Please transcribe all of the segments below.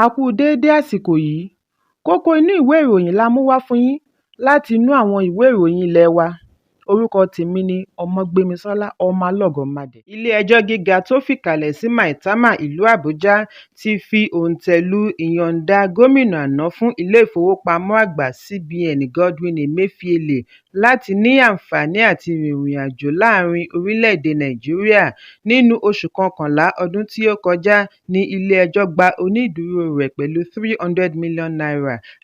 A kú déédé àsìkò yìí. Kókó inú ìwé ìròyìn la mú wá fún yín láti inú àwọn ìwé ìròyìn ilé wa. Orúkọ tèmi ni Ọmọgbémisọ́lá Ọmọalọ́gọ̀madẹ. Ilé-ẹjọ́ gíga tó fìkàlẹ̀ sí Maitama ìlú Àbújá ti fi òǹtẹ̀ lu ìyọ̀ǹda gómìnà àná fún ilé-ìfowópamọ́ àgbà CBN Godwin Emefiele láti ní àǹfààní àti rìnrìn àjò láàrin orílẹ̀-èdè Nàìjíríà. Nínú oṣù kọkànlá ọdún tí ó kọjá ní ilé-ẹjọ́ gba onídùúró rẹ̀ pẹ̀lú n300 million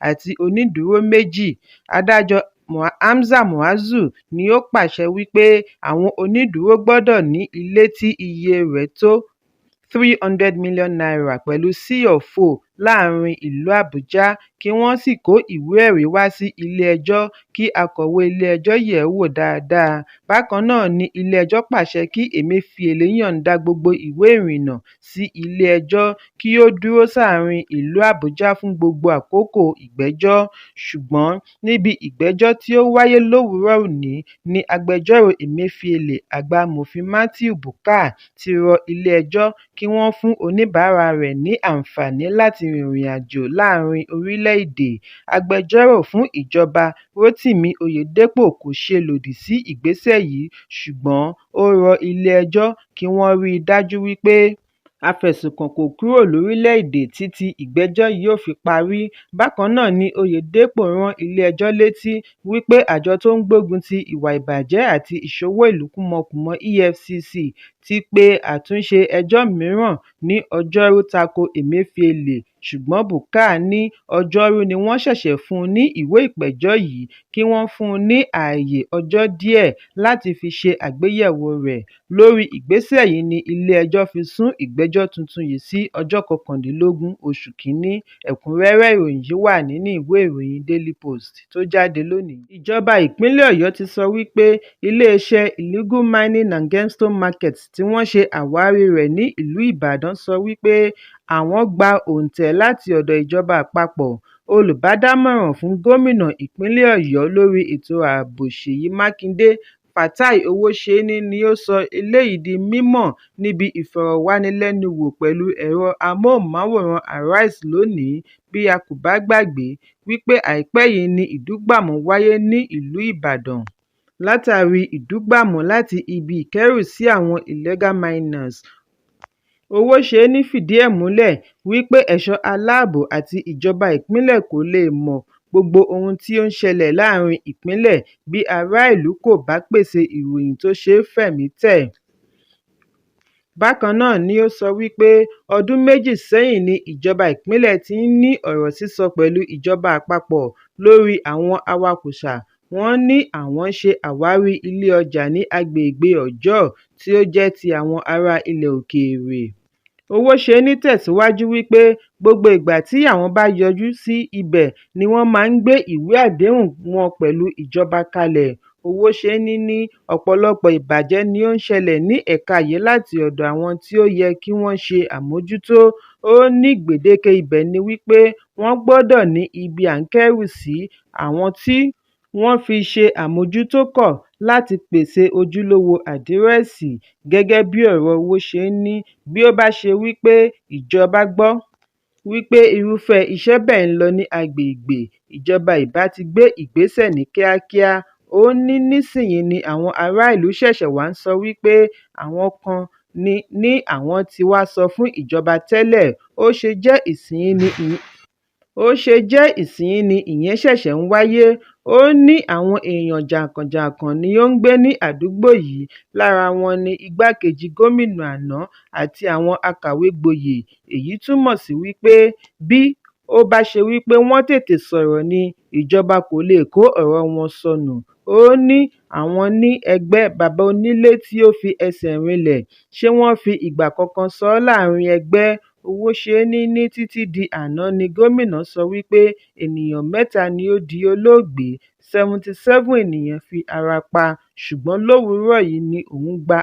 àti onídùúró méjì. Adájọ́ Hamza Muazu ni ó pàṣẹ wípé àwọn onídùúró gbọ́dọ̀ ní ilé tí iye rẹ̀ tó n300 million pẹ̀lú C/O láàrin ìlú Àbújá kí wọ́n sì kó ìwé-ẹ̀rí wá sí ilé-ẹjọ́ kí akọ̀wé ilé-ẹjọ́ yẹ̀ ẹ́ wò dáadáa. Bákan náà ni ilé-ẹjọ́ pàṣẹ kí Emefiele yọ̀ǹda gbogbo ìwé ìrìnnà sí ilé-ẹjọ́ kí ó dúró sáàrin ìlú Àbújá fún gbogbo àkókò ìgbẹ́jọ́. Ṣùgbọ́n níbi ìgbẹ́jọ́ tí ó wáyé lówùúrọ̀ òní ni agbẹjọ́rò Emefiele Àgbàmọ̀fin Matthew Bukar ti rọ ilé-ẹjọ́ kí wọ́n fún oníbàárà rẹ̀ ní àǹfààní láti rìnrìn àjò láàrin orílẹ̀-èdè. Agbẹjọ́rò fún ìjọba Rotimi Oyedepo kò ṣe lòdì sí ìgbésẹ̀ yìí, ṣùgbọ́n ó rọ ilé-ẹjọ́ kí wọ́n rí i dájú wípé afẹ̀sùnkàn kò kúrò lórílẹ̀-èdè títí ìgbẹ́jọ́ yóò fi parí. Bákan náà ni Oyedepo rán ilé-ẹjọ́ létí wípé àjọ tó ń gbógun ti ìwà ìbàjẹ́ àti ìṣòwò ìlú kúmọkùmọ EFCC ti pe àtúnṣe ẹjọ́ mìíràn ní Ọjọ́rú tako Emefiele, ṣùgbọ́n Bukar ní Ọjọ́rú ni wọ́n ṣẹ̀ṣẹ̀ fún un ní ìwé ìpẹ̀jọ́ yìí kí wọ́n fún un ní ààyè ọjọ́ díẹ̀ láti fi ṣe àgbéyẹ̀wò rẹ̀. Lórí ìgbésẹ̀ yìí ni ilé-ẹjọ́ fi sún ìgbẹ́jọ́ tuntun yìí sí ọjọ́ 19 oṣù Kínní. Ẹ̀kúnrẹ́rẹ́ ìròyìn yìí wà nínú ìwé ìròyìn Daily Post tó jáde lónìí. Ìjọba ìpínlẹ̀ Ọ̀yọ́ ti sọ wípé ilé-iṣẹ́ Illegal Mining and Gemstone Market tí wọ́n ṣe àwárí rẹ̀ ní ìlú Ìbàdàn sọ wípé àwọn gba òǹtẹ̀ láti ọ̀dọ̀ ìjọba àpapọ̀. Olùbádámọ̀ràn fún gómìnà ìpínlẹ̀ Ọ̀yọ́ lórí ètò ààbò Ṣèyí Mákindé Fatai Owóṣeni ni ó sọ eléyìí di mímọ̀ níbi ìfọ̀rọ̀wánilẹ́nuwò pẹ̀lú ẹ̀rọ amóhùnmáwòrán Arise lónìí. Bí a kò bá gbàgbé wípé àìpẹ́ yìí ni ìdúgbàmù wáyé ní ìlú Ìbàdàn látàrí ìdúgbàmù láti ibi ìkẹ́rùsí àwọn illegal miners. Owóṣeni fìdí ẹ̀ múlẹ̀ wípé ẹ̀ṣọ́ aláàbò àti ìjọba ìpínlẹ̀ kò lè mọ gbogbo ohun tí ó ń ṣẹlẹ̀ láàrin ìpínlẹ̀ bí ará ìlú kò bá pèsè ìròyìn tó ṣeé fẹ̀mí tẹ̀. Bákan náà ni ó sọ wípé ọdún méjì sẹ́yìn ni ìjọba ìpínlẹ̀ ti ń ní ọ̀rọ̀ sísọ pẹ̀lú ìjọba àpapọ̀ lórí àwọn awakùsà. Wọ́n ní àwọn ṣe àwárí ilé ọjà ní agbègbè Ọjọ́ọ̀ tí ó jẹ́ ti àwọn ará ilẹ̀ òkèèrè. Owóṣeni tẹ̀síwájú wípé gbogbo ìgbà tí àwọn bá yọjú sí ibẹ̀ ni wọ́n máa ń gbé ìwé àdéhùn wọn pẹ̀lú ìjọba kalẹ̀. Owóṣeni ní ọ̀pọ̀lọpọ̀ ìbàjẹ́ ni ó ń ṣẹlẹ̀ ní ẹ̀ka yìí láti ọ̀dọ̀ àwọn tí ó yẹ kí wọ́n ṣe àmójútó. Ó ní gbèdéke ibẹ̀ ni wípé wọ́n gbọ́dọ̀ ní ibi à ń kẹ́rù sí. Àwọn tí wọ́n fi ṣe àmójútó kọ̀ láti pèsè ojúlówó àdírẹ́sì. Gẹ́gẹ́ bí ọ̀rọ̀ Owóṣeni, bí ó bá ṣe wípé ìjọba gbọ́ wípé irúfẹ́ iṣẹ́ bẹ́ẹ̀ ń lọ ní agbègbè, ìjọba ìbá ti gbé ìgbésẹ̀ ní kíákíá. Ó ní nísìnyí ni àwọn ará ìlú ṣẹ̀ṣẹ̀ wá ń sọ wípé àwọn kan ní àwọn ti wá sọ fún ìjọba tẹ́lẹ̀. Ó ṣe jẹ́ ìsinyìí ni ìyẹn ṣẹ̀ṣẹ̀ ń wáyé. Ó ní àwọn èèyàn jàǹkànjàǹkàn ni ó ń gbé ní àdúgbò yìí, lára wọn ni igbákejì gómìnà àná àti àwọn akàwé gboyè. Èyí túmọ̀ sí wípé bí ó bá ṣe wípé wọ́n tètè sọ̀rọ̀ ni ìjọba kò lè kó ọ̀rọ̀ wọn sọnù. Ó ní àwọn ní ẹgbẹ́ bàbá onílé tí ó fi ẹsẹ̀ rinlẹ̀. Ṣé wọ́n fi ìgbà kankan sọ ọ́ láàrin ẹgbẹ́? Owóṣeni ní títí di àná ni gómìnà sọ wípé ènìyàn 3 ni ó di olóògbé, 77 ènìyàn fi ara pa, ṣùgbọ́n lówùúrọ̀ yìí ni òun gba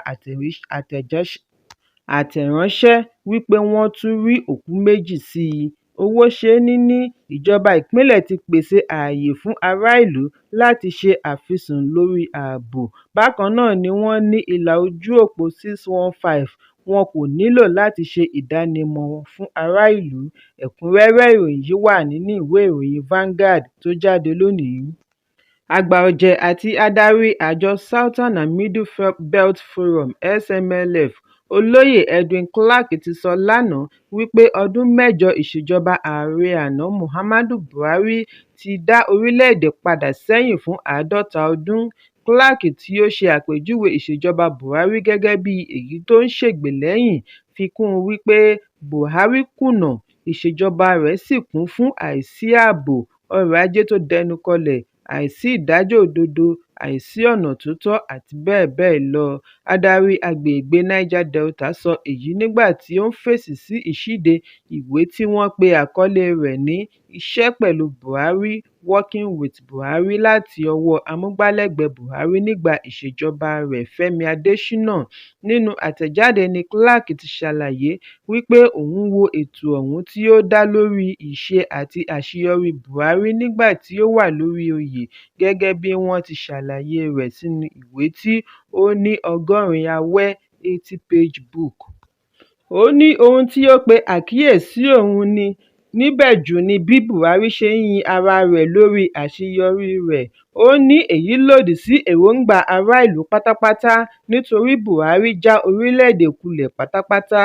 àtẹ̀ránṣẹ́ wípé wọ́n tún rí òkú 2 sí i. Owóṣeni ní ìjọba ìpínlẹ̀ ti pèsè ààyè fún ará ìlú láti ṣe àfisùn lórí ààbò. Bákan náà ni wọ́n ní ìlà ojú òpó 615 wọn kò nílò láti ṣe ìdánimọ̀ wọn fún ará ìlú. Ẹ̀kúnrẹ́rẹ́ ìròyìn yìí wà nínú ìwé ìròyìn Vanguard tó jáde lónìí. Àgbà ọ̀jẹ̀ àti adarí àjọ Southern and Middle Belt Forum (SMLF) Olóyè Edwin Clark ti sọ lánàá wípé ọdún mẹ́jọ ìṣèjọba ààrẹ àná Muhammadu Buhari ti dá orílẹ̀-èdè padà sẹ́yìn fún 50 ọdún. Clark, tí ó ṣe àpèjúwe ìṣèjọba Buhari gẹ́gẹ́ bí èyí tó ń ṣègbè lẹ́yìn, fi kún un wípé Buhari kùnà, ìṣèjọba rẹ̀ sì kún fún àìsí ààbò, ọrọ̀ ajé tó dẹnu kọlẹ̀, àìsí ìdájọ́ òdodo, àìsí ọ̀nà tó tọ́ àti bẹ́ẹ̀ bẹ́ẹ̀ lọ. Adarí agbègbè Niger Delta sọ èyí nígbà tí ó ń fèsì sí ìṣíde ìwé tí wọ́n pe àkọlé rẹ̀ ní "Iṣẹ́ pẹ̀lú Buhari, Working with Buhari" láti ọwọ́ amúgbálẹ́gbẹ̀ẹ́ Buhari nígbà ìṣèjọba rẹ̀ Fẹ́mi Adésínà. Nínú àtẹ̀jáde ni Clark ti ṣàlàyé wípé òun wo ètò ọ̀hún tí ó dá lórí ìṣe àti àṣeyọrí Buhari nígbà tí ó wà lórí oyè, gẹ́gẹ́ bí wọ́n ti ṣàlàyé rẹ̀ sínú ìwé tí ó ní 100 awẹ́ 80-page book. Ó ní ohun tí ó pe àkíyèsí òun níbẹ̀ jù ni bí Buhari ṣe ń yin ara rẹ̀ lórí àṣeyọrí rẹ̀. Ó ní èyí lòdì sí èròǹgbà ará ìlú pátápátá nítorí Buhari já orílẹ̀-èdè kulẹ̀ pátápátá.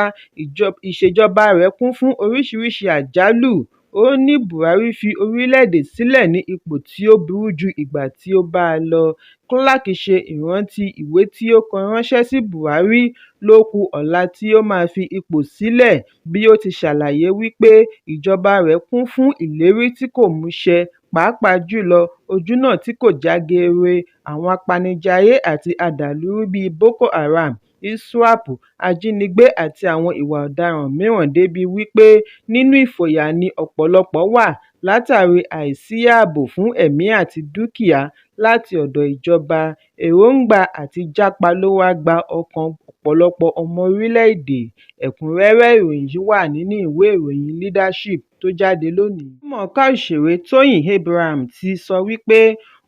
Ìṣèjọba rẹ̀ kún fún oríṣiríṣi àjálù. Ó ní Buhari fi orílẹ̀-èdè sílẹ̀ ní ipò tí ó burú ju ìgbà tí ó bá a lọ. Clark ṣe ìrántí ìwé tí ó kọ ránṣẹ́ sí Buhari ló kù ọ̀la tí ó máa fi ipò sílẹ̀, bí ó ti ṣàlàyé wípé ìjọba rẹ̀ kún fún ìlérí tí kò múṣẹ, pàápàá jùlọ ojúnà tí kò já geere, àwọn apanijayé àti adàlúrú bíi Boko Haram, ISWAP, ajínigbé àti àwọn ìwà ọ̀daràn mìíràn, débi wípé nínú ìfòyà ni ọ̀pọ̀lọpọ̀ wà látàrí àìsí ààbò fún ẹ̀mí àti dúkìá láti ọ̀dọ̀ ìjọba. Èròǹgbà àti jápa ló wá gba ọkàn ọ̀pọ̀lọpọ̀ ọmọ orílẹ̀-èdè. Ẹ̀kúnrẹ́rẹ́ ìròyìn yìí wà nínú ìwé ìròyìn Leadership tó jáde lónìí. Ìlúmọ̀ọ́ká òṣèré Tóyìn Abraham ti sọ wípé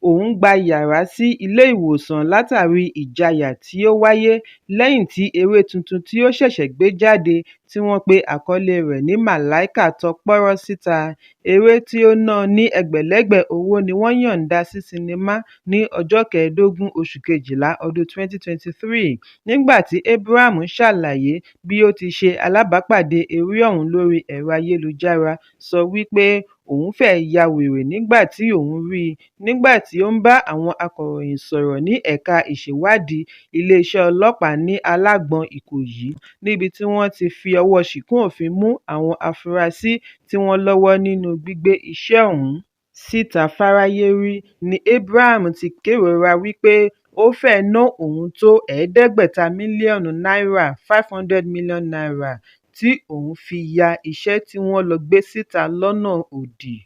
òun gba yàrá sí ilé ìwòsàn látàrí ìjayà tí ó wáyé lẹ́yìn tí eré tuntun tí ó ṣẹ̀ṣẹ̀ gbé jáde tí wọ́n pe àkọlé rẹ̀ ní Màláíkà tọ pọ́rọ́ síta. Eré tí ó ná ní ẹgbẹ̀lẹ́gbẹ̀ owó ni wọ́n yọ̀ǹda sí sinimá ní ọjọ́ 15 oṣù Kejìlá ọdún 2023. Nígbà tí Abraham ṣàlàyé bí ó ti ṣe alábàápàdé eré ọ̀hún lórí ẹ̀rọ ayélujára, sọ wípé òun fẹ́ẹ́ ya wèrè nígbà tí òun rí i nígbà tí ó ń bá àwọn akọ̀ròyìn sọ̀rọ̀ ní ẹ̀ka ìṣèwádìí iléeṣẹ́ ọlọ́pàá ní Alágbọ̀n Ìkòyí, níbi tí wọ́n ti fi ọwọ́ ṣìkún òfin mú àwọn afurasí tí wọ́n lọ́wọ́ nínú gbígbé iṣẹ́ ọ̀hún síta fáráyé rí. Ni Abraham ti kérora wípé ó fẹ́ẹ́ ná òun tó $500 mílíọ̀nù (500 million naira) tí òun fi ya iṣẹ́ tí wọ́n lọ gbé síta lọ́nà òdì.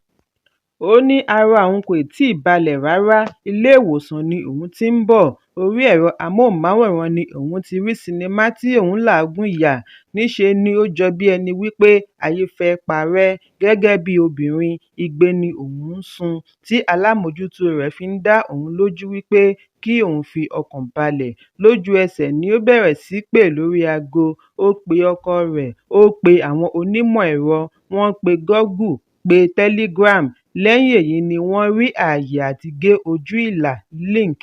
Ó ní ara òun kò tíì balẹ̀ rárá, ilé ìwòsàn ni òun ti ń bọ̀, orí ẹ̀rọ amóhùnmáwòrán ni òun ti rí sinimá tí òun làágùn yà. Níṣe ni ó jọ bí ẹni wípé ayé fẹ́ parẹ́. Gẹ́gẹ́ bí obìnrin, igbe ni òun ń sun, tí alámòjútó rẹ̀ fi ń dá òun lójú wípé kí òun fi ọkàn balẹ̀. Lójú ẹsẹ̀ ni ó bẹ̀rẹ̀ sí pè lórí aago, ó pe ọkọ rẹ̀, ó pe àwọn onímọ̀ ẹ̀rọ, wọ́n pe Google, pe Telegram. Lẹ́yìn èyí ni wọ́n rí ààyè àti gé ojú ìlà link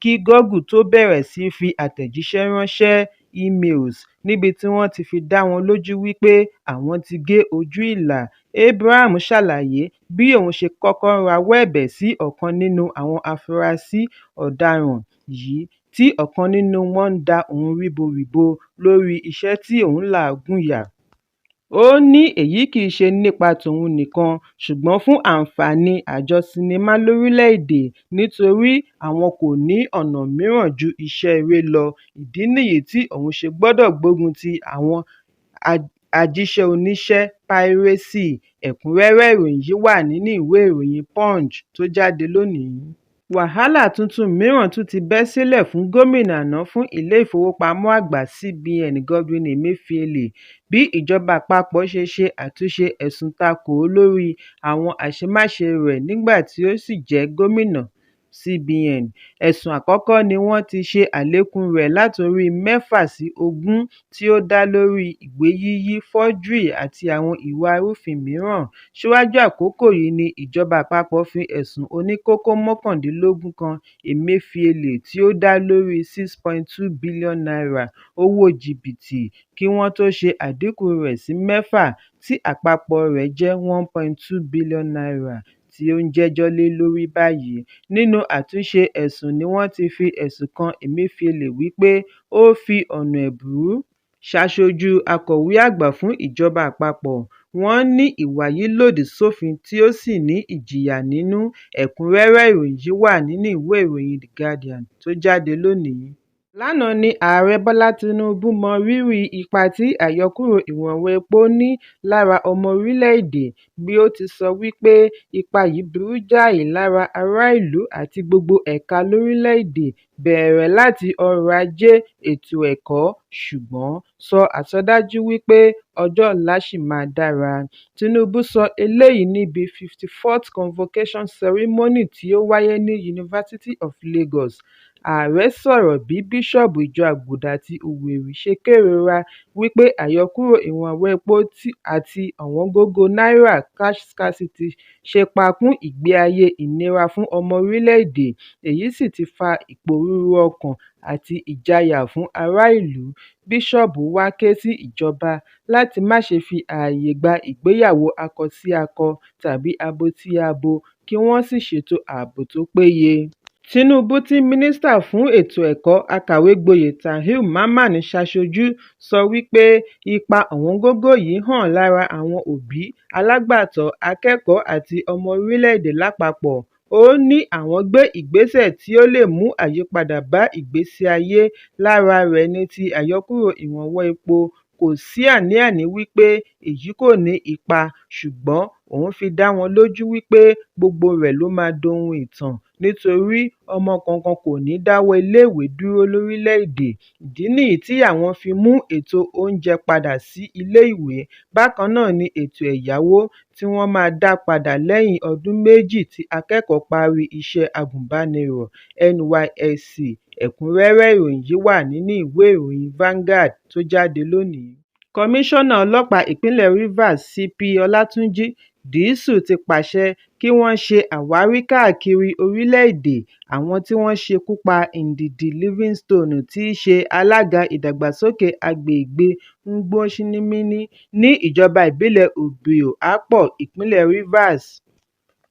kí Google tó bẹ̀rẹ̀ sí fi àtẹ̀jíṣẹ́ ránṣẹ́ emails, níbi tí wọ́n ti fi dá wọn lójú wípé àwọn ti gé ojú ìlà. Abraham ṣàlàyé bí òun ṣe kọ́kọ́ rawọ́ ẹ̀bẹ̀ sí ọ̀kan nínú àwọn afurasí ọ̀daràn yìí, tí ọ̀kan nínú wọn ń da òun ríboríbo lórí iṣẹ́ tí òun làágùn yà. Ó ní èyí kì í ṣe nípa tòun nìkan, ṣùgbọ́n fún àǹfààní àjọ sinimá lórílẹ̀-èdè, nítorí àwọn kò ní ọ̀nà mìíràn ju iṣẹ́ eré lọ. Ìdí nìyí tí òun ṣe gbọ́dọ̀ gbógun ti àwọn ajíṣẹ́ oníṣẹ́ piracy. Ẹ̀kúnrẹ́rẹ́ ìròyìn yìí wà nínú ìwé ìròyìn Punch tó jáde lónìí. Wàhálà tuntun mìíràn tún ti bẹ́ sílẹ̀ fún gómìnà àná fún ilé ìfowópamọ́ àgbà CBN Godwin Emefiele bí ìjọba àpapọ̀ ṣe ṣe àtúnṣe ẹ̀sùn takò ó lórí àwọn àṣemáṣe rẹ̀ nígbà tí ó sì jẹ́ gómìnà. CBN. Ẹ̀sùn àkọ́kọ́ ni wọ́n ti ṣe àlékún rẹ̀ látorí 6 sí 20 tí ó dá lórí ìwé yíyí, forgery àti àwọn ìwà arúfin mìíràn. Síwájú àkókò yìí ni ìjọba àpapọ̀ fi ẹ̀sùn oníkókó 19 kan Emefiele tí ó dá lórí n6.2 billion owó jìbìtì kí wọ́n tó ṣe àdínkù rẹ̀ sí 6 tí àpapọ̀ rẹ̀ jẹ́ n1.2 billion tí ó ń jẹ́jọ́ lé lórí báyìí. Nínú àtúnṣe ẹ̀sùn ni wọ́n ti fi ẹ̀sùn kan Emefiele wípé ó fi ọ̀nà ẹ̀bùrú ṣaṣojú akọ̀wé àgbà fún ìjọba àpapọ̀. Wọ́n ní ìwà yìí lòdì sófin tí ó sì ní ìjìyà nínú. Ẹ̀kúnrẹ́rẹ́ ìròyìn yìí wà nínú ìwé ìròyìn The Guardian tó jáde lónìí. Lánàá ni Ààrẹ Bọ́lá Tinubu mọ rírì ipa tí àyọkúrò ìrànwọ́ epo ní lára ọmọ orílẹ̀-èdè, bí ó ti sọ wípé ipa yìí burú jáì lára ará ìlú àti gbogbo ẹ̀ka lórílẹ̀-èdè, bẹ̀rẹ̀ láti ọrọ̀ ajé, ètò ẹ̀kọ́, ṣùgbọ́n sọ àsọdájú wípé ọjọ́ ọ̀la ṣì máa dára. Tinubu sọ eléyìí níbi 54th Convocation Ceremony tí ó wáyé ní University of Lagos. Ààrẹ sọ̀rọ̀ bí bíṣọ̀bù ìjọ Àgùdà ti Owerri ṣe kérora wípé àyọkúrò ìrànwọ́ epo àti ọ̀wọ́ngógó náírà cash scarcity ṣe pa kún ìgbé ayé ìnira fún ọmọ orílẹ̀-èdè. Èyí sì ti fa ìpòrúurú ọkàn àti ìjayà fún ará ìlú. Bíṣọ̀bù wá ké sí ìjọba láti má ṣe fi ààyè gba ìgbéyàwó akọ-sí-akọ tàbí abo-sí-abo, kí wọ́n sì ṣètò ààbò tó péye. Tinubu tí mínísítà fún ètò ẹ̀kọ́ akàwé-gboyè Tahir Mamman ṣaṣojú sọ wípé ipa ọ̀wọ́ngógó yìí hàn lára àwọn òbí, alágbàtọ́, akẹ́kọ̀ọ́ àti ọmọ orílẹ̀-èdè lápapọ̀. Ó ní àwọn gbé ìgbésẹ̀ tí ó lè mú àyípadà bá ìgbésí ayé. Lára rẹ̀ ni ti àyọkúrò ìrànwọ́ epo. Kò sí àní-àní wípé èyí kò ní ipa, ṣùgbọ́n òun fi dá wọn lójú wípé gbogbo rẹ̀ ló máa dohun ìtàn, nítorí ọmọ kankan kò ní dáwọ́ iléèwé dúró lórílẹ̀-èdè. Ìdí nìyí tí àwọn fi mú ètò oúnjẹ padà sí ilé-ìwé. Bákan náà ni ètò ẹ̀yáwó tí wọ́n máa dá padà lẹ́yìn ọdún 2 tí akẹ́kọ̀ọ́ parí iṣẹ́ àgùnbánirọ̀ NYSC. Ẹ̀kúnrẹ́rẹ́ ìròyìn yìí wà nínú ìwé ìròyìn Vanguard tó jáde lónìí. Kọmíṣánná ọlọ́pàá ìpínlẹ̀ Rivers CP Ọlátúnjí Dìísù ti pàṣẹ kí wọ́n ṣe àwárí káàkiri orílẹ̀-èdè àwọn tí wọ́n ṣekú pa Ndidi Livingstone tí í ṣe alága ìdàgbàsókè agbègbè Ngboṣínímínì ní ìjọba ìbílẹ̀ Obio-Akpor, ìpínlẹ̀ Rivers.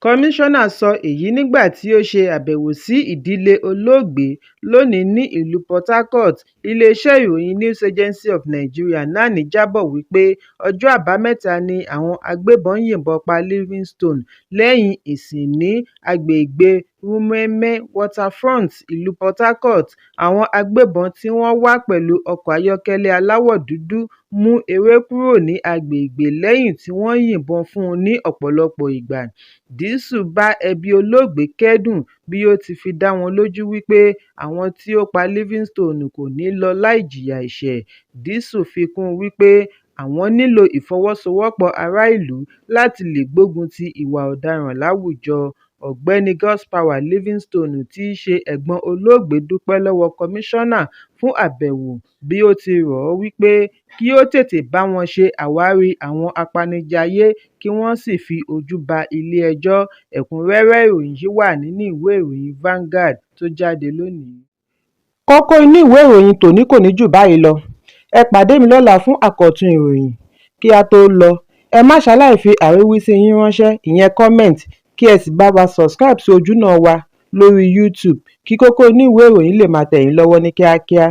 Kọmíṣánná sọ èyí nígbà tí ó ṣe àbẹ̀wò sí ìdílé olóògbé lónìí ní ìlú Port Harcourt. Iléeṣẹ́ ìròyìn News Agency of Nigeria NAN jábọ̀ wípé ọjọ́ Àbámẹ́ta ni àwọn agbébọn yìnbọn pa Livingstone lẹ́yìn ìsìn ní agbègbè Rumueme Waterfront, ìlú Port Harcourt. Àwọn agbébọn tí wọ́n wá pẹ̀lú ọkọ̀ ayọ́kẹ́lẹ́ aláwọ̀ dúdú mú eré kúrò ní agbègbè lẹ́yìn tí wọ́n yìnbọn fún un ní ọ̀pọ̀lọpọ̀ ìgbà. Dìísù bá ẹbí olóògbé kẹ́dùn bí ó ti fi dá wọn lójú wípé àwọn tí ó pa Livingstone kò ní lọ láì jìyà ẹ̀ṣẹ̀. Dìísù fi kún un wípé àwọn nílò ìfọwọ́sowọ́pọ̀ ará ìlú láti lè gbógun ti ìwà ọ̀daràn láwùjọ. Ọ̀gbẹ́ni Godspower Livingstone tí í ṣe ẹ̀gbọ́n olóògbé dúpẹ́ lọ́wọ́ kọmíṣánná fún àbẹ̀wò, bí ó ti rọ̀ ọ́ wípé kí ó tètè bá wọn ṣe àwárí àwọn apanijayé kí wọ́n sì fi ojú ba ilé-ẹjọ́. Ẹ̀kúnrẹ́rẹ́ ìròyìn yìí wà nínú ìwé ìròyìn Vanguard tó jáde lónìí. Kókó inú ìwé ìròyìn tòní kò ní jù báyìí lọ. Ẹ pàdé mi lọ́la fún àkọ́tún ìròyìn. Kí a tó lọ, ẹ má ṣaláì fi àríwísí yín ránṣẹ́, ìyẹn comment, kí ẹ sì bá wa subscribe sí ojúnà wa lórí YouTube kí Kókó inú ìwé ìròyìn lè máa tẹ̀ yín lọ́wọ́ ní kíákíá.